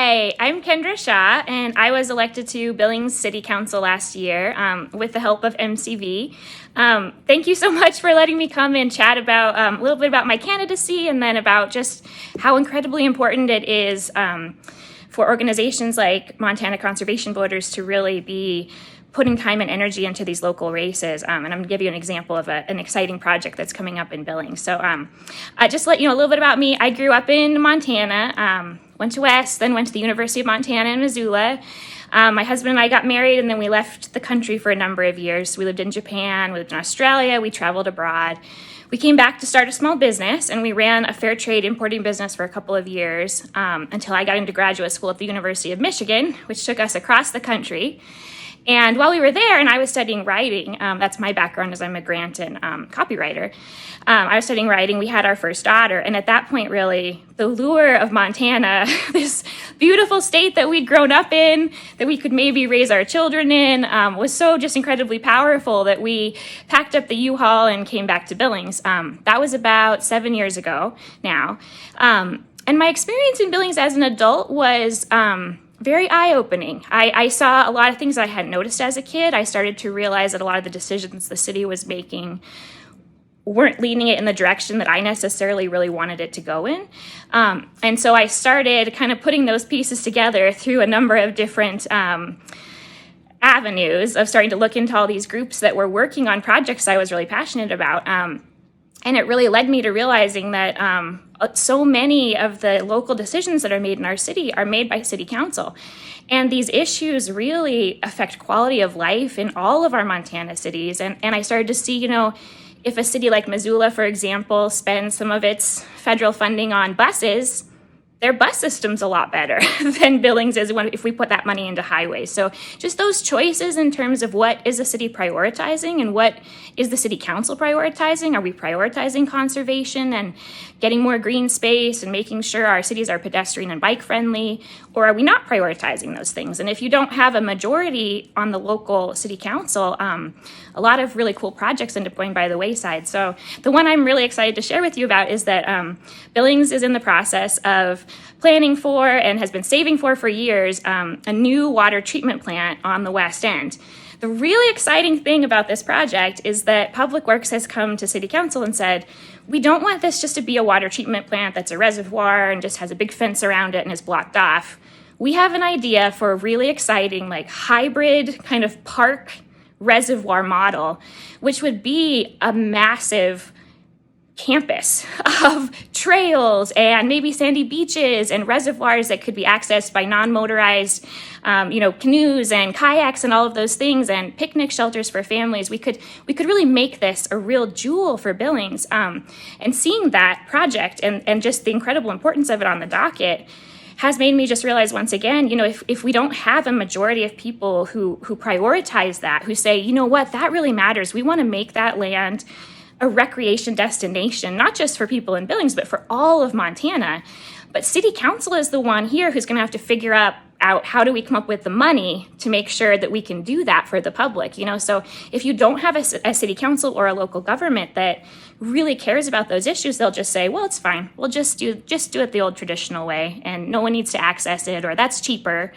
Hi, I'm Kendra Shah, and I was elected to Billings City Council last year with the help of MCV. Thank you so much for letting me come and chat about a little bit about my candidacy and then about just how incredibly important it is for organizations like Montana Conservation Voters to really be putting time and energy into these local races. And I'm gonna give you an example of an exciting project that's coming up in Billings. So just to let you know a little bit about me, I grew up in Montana, went to West, then went to the University of Montana in Missoula. My husband and I got married, and then we left the country for a number of years. We lived in Japan, we lived in Australia, we traveled abroad. We came back to start a small business, and we ran a fair trade importing business for a couple of years until I got into graduate school at the University of Michigan, which took us across the country. And while we were there, and I was studying writing, that's my background as I'm a grant and copywriter. I was studying writing, we had our first daughter, and at that point, really, the lure of Montana, this beautiful state that we'd grown up in, that we could maybe raise our children in, was so just incredibly powerful that we packed up the U-Haul and came back to Billings. That was about 7 years ago now. And my experience in Billings as an adult was very eye-opening. I saw a lot of things I hadn't noticed as a kid. I started to realize that a lot of the decisions the city was making weren't leading it in the direction that I necessarily really wanted it to go in. And so I started kind of putting those pieces together through a number of different avenues of starting to look into all these groups that were working on projects I was really passionate about. And it really led me to realizing that so many of the local decisions that are made in our city are made by city council. And these issues really affect quality of life in all of our Montana cities. And I started to see, if a city like Missoula, for example, spends some of its federal funding on buses, their bus system's a lot better than Billings is if we put that money into highways. So just those choices in terms of what is the city prioritizing and what is the city council prioritizing? Are we prioritizing conservation and getting more green space and making sure our cities are pedestrian and bike friendly? Or are we not prioritizing those things? And if you don't have a majority on the local city council, a lot of really cool projects end up going by the wayside. So the one I'm really excited to share with you about is that Billings is in the process of planning for and has been saving for years a new water treatment plant on the west end. The really exciting thing about this project is that Public Works has come to City Council and said, we don't want this just to be a water treatment plant that's a reservoir and just has a big fence around it and is blocked off. We have an idea for a really exciting, hybrid kind of park reservoir model, which would be a massive campus of trails and maybe sandy beaches and reservoirs that could be accessed by non-motorized, canoes and kayaks and all of those things, and picnic shelters for families. We could really make this a real jewel for Billings. And seeing that project and just the incredible importance of it on the docket has made me just realize once again, if we don't have a majority of people who prioritize that, who say, that really matters. We want to make that land a recreation destination, not just for people in Billings, but for all of Montana. But City Council is the one here who's going to have to figure out how do we come up with the money to make sure that we can do that for the public. So if you don't have a city council or a local government that really cares about those issues, they'll just say, well, it's fine. We'll just do it the old traditional way, and no one needs to access it, or that's cheaper.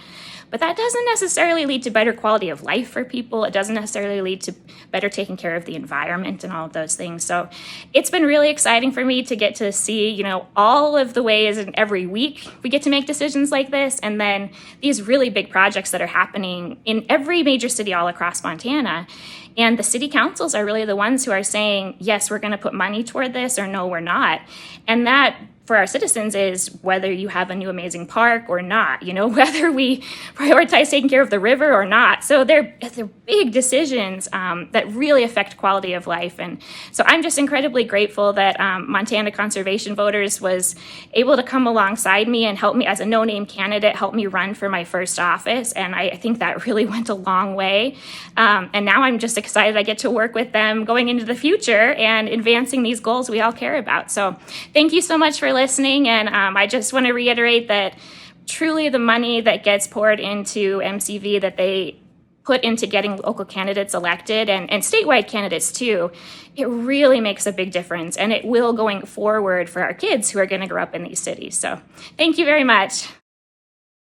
But that doesn't necessarily lead to better quality of life for people. It doesn't necessarily lead to better taking care of the environment and all of those things. So it's been really exciting for me to get to see, all of the ways, and every week we get to make decisions like this. And then these really big projects that are happening in every major city all across Montana. And the city councils are really the ones who are saying, yes, we're going to put money toward this, or no, we're not. And that, for our citizens, is whether you have a new amazing park or not, whether we prioritize taking care of the river or not. So they're big decisions that really affect quality of life. And so I'm just incredibly grateful that Montana Conservation Voters was able to come alongside me and help me as a no-name candidate, help me run for my first office. And I think that really went a long way. And now I'm just excited I get to work with them going into the future and advancing these goals we all care about. So thank you so much for listening, and I just want to reiterate that truly the money that gets poured into MCV, that they put into getting local candidates elected and statewide candidates too, it really makes a big difference, and it will going forward for our kids who are going to grow up in these cities. So thank you very much.